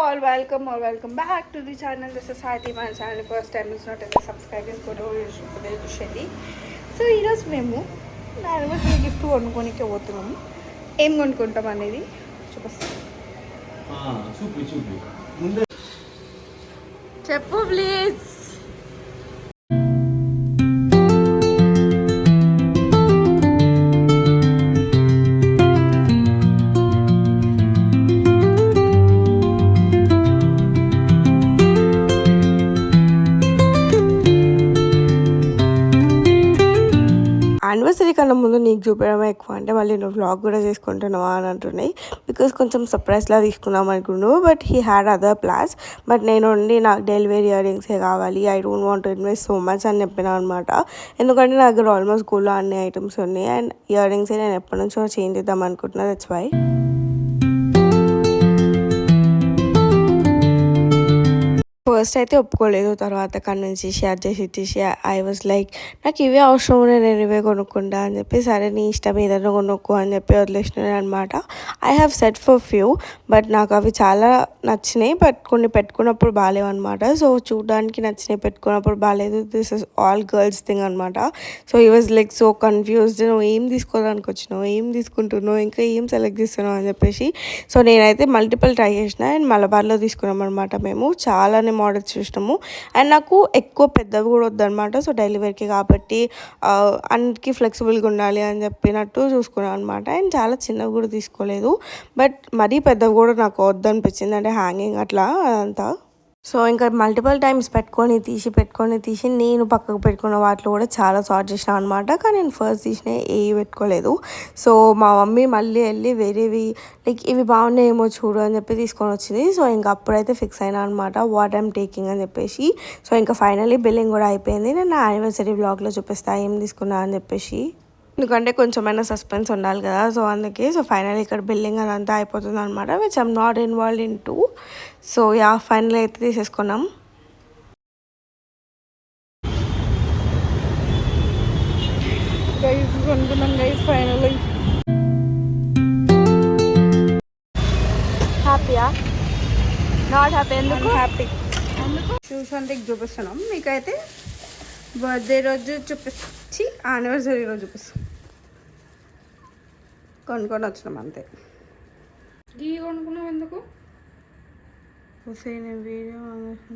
all, welcome or welcome back to the channel. This is Hati. My channel first time is not as a subscribe is go to Shelly. So ఈరోజు మేము నా anniversary gift కొనుక్కోనికి పోతున్నాము. ఏం కొనుక్కుంటాం అనేది చూపిస్తాం. చెప్పు ప్లీజ్. యానివర్సరీ కన్నా ముందు నీకు చూపించడం ఎక్కువ అంటే మళ్ళీ నువ్వు వ్లాగ్ కూడా చేసుకుంటున్నావా అని అంటున్నాయి. బికాస్ కొంచెం సర్ప్రైజ్లా తీసుకుందాం అనుకున్నావు. But he had other plans. But నేను నాకు డెలివరీ ఇయర్ రింగ్సే కావాలి, I don't want to invest so much అని చెప్పిన అనమాట. ఎందుకంటే నా దగ్గర ఆల్మోస్ట్ స్కూల్లో అన్ని ఐటమ్స్ ఉన్నాయి అండ్ ఇయర్ రింగ్సే నేను ఎప్పటి నుంచో చేంజ్ చేద్దాం అనుకుంటున్నా. That's why. ఫస్ట్ అయితే ఒప్పుకోలేదు, తర్వాత కన్విన్స్ చేసి చేసి ఇచ్చేసి ఐ వాజ్ లైక్ నాకు ఇవే అవసరం ఉన్నాయి, నేను ఇవే కొనుక్కుంటా అని చెప్పి సరే నీ ఇష్టం ఏదైనా కొనుక్కో అని చెప్పి వదిలేసినాను అనమాట. I have set for few but నాకు అవి చాలా నచ్చినాయి. బట్ కొన్ని పెట్టుకున్నప్పుడు బాగాలేవు అనమాట. సో చూడడానికి నచ్చినాయి, పెట్టుకున్నప్పుడు బాగాలేదు. This is all girls thing అనమాట. సో ఈ వాజ్ లైక్ సో కన్ఫ్యూజ్డ్. నువ్వు ఏం తీసుకోవడానికి వచ్చినావు, ఏం తీసుకుంటున్నావు, ఇంకా ఏం సెలెక్ట్ చేస్తున్నావు అని చెప్పేసి. సో నేనైతే మల్టిపుల్ ట్రై చేసిన అండ్ మలబార్లో తీసుకున్నాం అనమాట. మేము చాలానే మోడల్స్ చూసినాము అండ్ నాకు ఎక్కువ పెద్దవి కూడా వద్దనమాట. సో డెలివరీకి కాబట్టి అన్నిటికీ ఫ్లెక్సిబుల్గా ఉండాలి అని చెప్పినట్టు చూసుకున్నాను అనమాట. అండ్ చాలా చిన్నవి కూడా తీసుకోలేదు, బట్ మరీ పెద్దవి కూడా నాకు వద్దనిపించింది, అంటే హ్యాంగింగ్ అట్లా అదంతా. సో ఇంకా మల్టిపుల్ టైమ్స్ పెట్టుకొని తీసి నేను పక్కకు పెట్టుకున్న వాటిలో కూడా చాలా సార్ట్ చేసిన అనమాట. కానీ నేను ఫస్ట్ తీసిన ఏవి పెట్టుకోలేదు. సో మా మమ్మీ మళ్ళీ వెళ్ళి వేరేవి లైక్ ఇవి బాగున్నాయేమో చూడు అని చెప్పి తీసుకొని వచ్చింది. సో ఇంకా అప్పుడైతే ఫిక్స్ అయినా అనమాట వాట్ ఐమ్ టేకింగ్ అని చెప్పేసి. సో ఇంకా ఫైనల్లీ బిల్లింగ్ కూడా అయిపోయింది. నేను నా యానివర్సరీ బ్లాగ్లో చూపిస్తా ఏం తీసుకున్నా అని చెప్పేసి, ఎందుకంటే కొంచెమైనా సస్పెన్స్ ఉండాలి కదా. సో అందుకే సో ఫైనల్ ఇక్కడ బిల్లింగ్ అదంతా అయిపోతుంది అనమాట, which I'm not involved in to. So ya final అయితే తీసేసుకున్నాం. కొనుక్కున్నాం గైస్ ఫైనల్. హ్యాపీయా నాట్ హ్యాపీ? ఎందుకు హ్యాపీ? చూసానికి చూపిస్తున్నాం మీకైతే. బర్త్డే రోజు చూపించి యానివర్సరీ రోజు చూపిస్తాం. కొనుక్కొని వచ్చినాం అంతే. గీ కొనుక్కున్నాం ఎందుకు? హుసేన్ వీడియో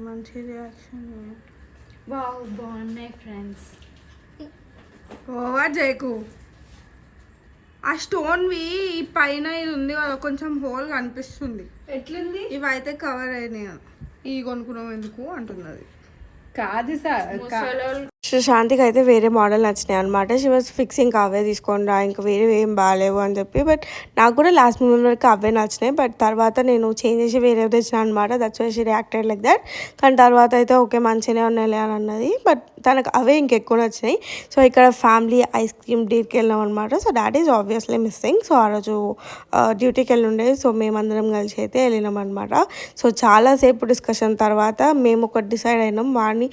మంచి రియాక్షన్. బాగున్నాయి ఫ్రెండ్స్. ఓవా జైకు. ఆ స్టోన్వి ఈ పైన ఇది ఉంది కదా కొంచెం హోల్ కనిపిస్తుంది. ఎట్లుంది? ఇవి అయితే కవర్ అయినాయి. ఇవి కొనుక్కున్నాం ఎందుకు అంటున్నది. కాదు సార్, సుశాంతికి అయితే వేరే మోడల్ నచ్చినాయి అనమాట. షీ వాజ్ ఫిక్సింగ్ అవే తీసుకొని రా, ఇంకా వేరే ఏం బాగాలేవు అని చెప్పి. బట్ నాకు కూడా లాస్ట్ మూమెంట్ వరకు అవే నచ్చినాయి. బట్ తర్వాత నేను చేంజ్ చేసి వేరే తెచ్చిన అనమాట. That's why she reacted like that. కానీ తర్వాత అయితే ఓకే మంచిగానే ఉన్నాయిలే అని అన్నది. బట్ తనకు అవే ఇంకెక్కువ నచ్చినాయి. సో ఇక్కడ ఫ్యామిలీ ఐస్ క్రీమ్ డీర్కి వెళ్ళాం అనమాట. So dot is obviously missing. So ఆ రోజు డ్యూటీకి వెళ్ళి ఉండే. సో మేమందరం కలిసి అయితే వెళ్ళినాం అనమాట. సో చాలాసేపు డిస్కషన్ తర్వాత మేము ఒకటి డిసైడ్ అయినాం. వాడిని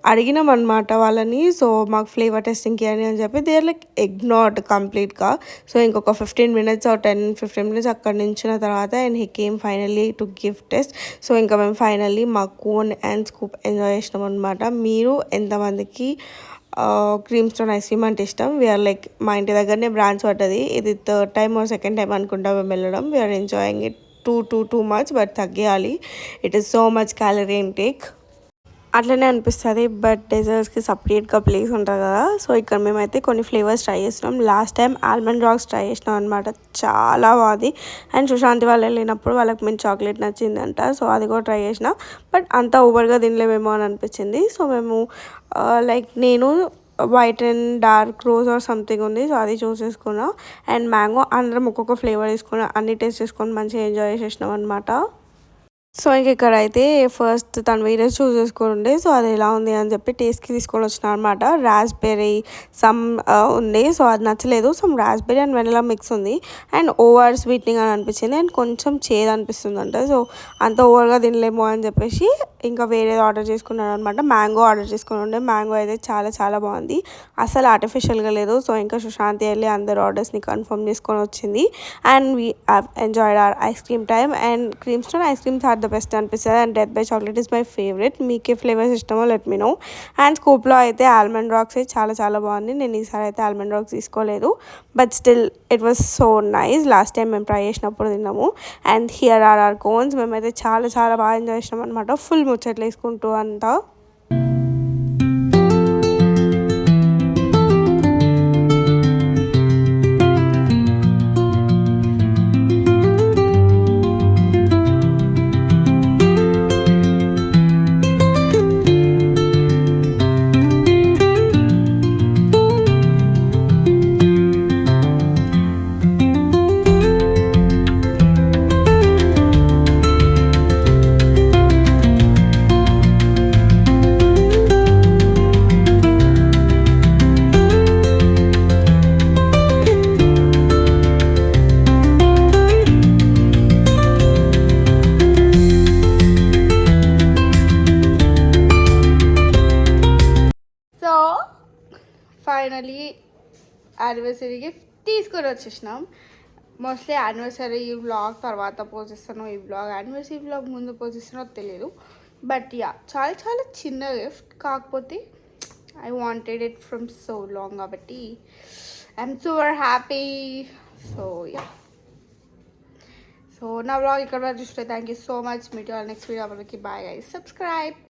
అడిగినాం అనమాట వాళ్ళని. సో మాకు ఫ్లేవర్ టెస్టింగ్కి అని చెప్పి దే ఆర్ లైక్ ఇగ్నోర్డ్ కంప్లీట్గా. సో ఇంకొక 15 minutes 10-15 minutes అక్కడ నించిన తర్వాత and he came finally to give test. So ఇంకా మేము ఫైనల్లీ మా కోన్ అండ్ స్కూప్ ఎంజాయ్ చేసినాం అనమాట. మీరు ఎంతమందికి క్రీమ్ స్టోన్ ఐస్ క్రీమ్ అంటే ఇష్టం? వీఆర్ లైక్ మా ఇంటి దగ్గరనే బ్రాంచ్ పడ్డది. ఇది 3rd time or 2nd time అనుకుంటా మేము వెళ్ళడం. We are enjoying it too much. But తగ్గేయాలి. It is so much calorie intake. అట్లనే అనిపిస్తుంది. బట్ డెజర్ట్స్కి సపరేట్గా ప్లేస్ ఉంటుంది కదా. సో ఇక్కడ మేమైతే కొన్ని ఫ్లేవర్స్ ట్రై చేస్తున్నాం. Last time almond rocks try చేసినాం అనమాట. చాలా బాగుంది. అండ్ సుశాంతి వాళ్ళు వెళ్ళినప్పుడు వాళ్ళకి మేము చాక్లెట్ నచ్చిందంట. సో అది కూడా ట్రై చేసిన. బట్ అంత ఓవర్గా తినలేమేమో అని అనిపించింది. సో మేము లైక్ నేను white and dark rose or something ఉంది. సో అది చూస్ చేసుకున్నాం. అండ్ మ్యాంగో అందరం ఒక్కొక్క ఫ్లేవర్ తీసుకున్నాం. అన్ని టేస్ట్ చేసుకొని మంచిగా ఎంజాయ్ చేసేసినాం అనమాట. సో ఇంక ఇక్కడైతే ఫస్ట్ తను వేరే చూస్ చేసుకొని ఉండే. సో అది ఎలా ఉంది అని చెప్పి టేస్ట్కి తీసుకొని వచ్చిన అనమాట. రాస్బెర్రీ సమ్ ఉంది. సో అది నచ్చలేదు. Some raspberry and vanilla mix ఉంది. అండ్ ఓవర్ స్వీట్నింగ్ అని అనిపించింది అండ్ కొంచెం చేదు అనిపిస్తుంది అంట. సో అంత ఓవర్గా తినలేమో అని చెప్పేసి ఇంకా వేరేది ఆర్డర్ చేసుకున్నాను అనమాట. మ్యాంగో ఆర్డర్ చేసుకుని ఉండే. మ్యాంగో అయితే చాలా చాలా బాగుంది, అసలు ఆర్టిఫిషియల్గా లేదు. సో ఇంకా సుశాంతి వెళ్ళి అందరు ఆర్డర్స్ని కన్ఫర్మ్ చేసుకొని వచ్చింది. And we have enjoyed our ice cream time. And cream stone ice creams are the best అనిపిస్తుంది. And death by chocolate is my favourite. మీకే ఫ్లేవర్స్ ఇష్టమో లెట్ మీ నో. అండ్ స్కూప్లో అయితే ఆల్మండ్ రాక్స్ చాలా చాలా బాగుంది. నేను ఈసారి అయితే ఆల్మండ్ రాక్స్ తీసుకోలేదు, but still it was so nice. Last time మేము ట్రై చేసినప్పుడు తిన్నాము. అండ్ హియర్ ఆర్ ఆర్ కోన్స్. మేమైతే చాలా చాలా బాగా ఎంజాయ్ చేసినాం అనమాట, ఫుల్ ముచ్చట్లు వేసుకుంటూ అంతా. సో ఫైనలీ యానివర్సరీ గిఫ్ట్ తీసుకొని వచ్చేసినాం. మోస్ట్లీ యానివర్సరీ వ్లాగ్ తర్వాత పోజిస్తానో, ఈ వ్లాగ్ యానివర్సరీ వ్లాగ్ ముందు పోజిస్తానో తెలియదు. బట్ యా, చాలా చాలా చిన్న గిఫ్ట్, కాకపోతే I wanted it from so long కాబట్టి I'm super happy. So ya, so నా వ్లాగ్ ఇక్కడ చూస్తే thank you so much. Meet you all next video. Bye guys, subscribe.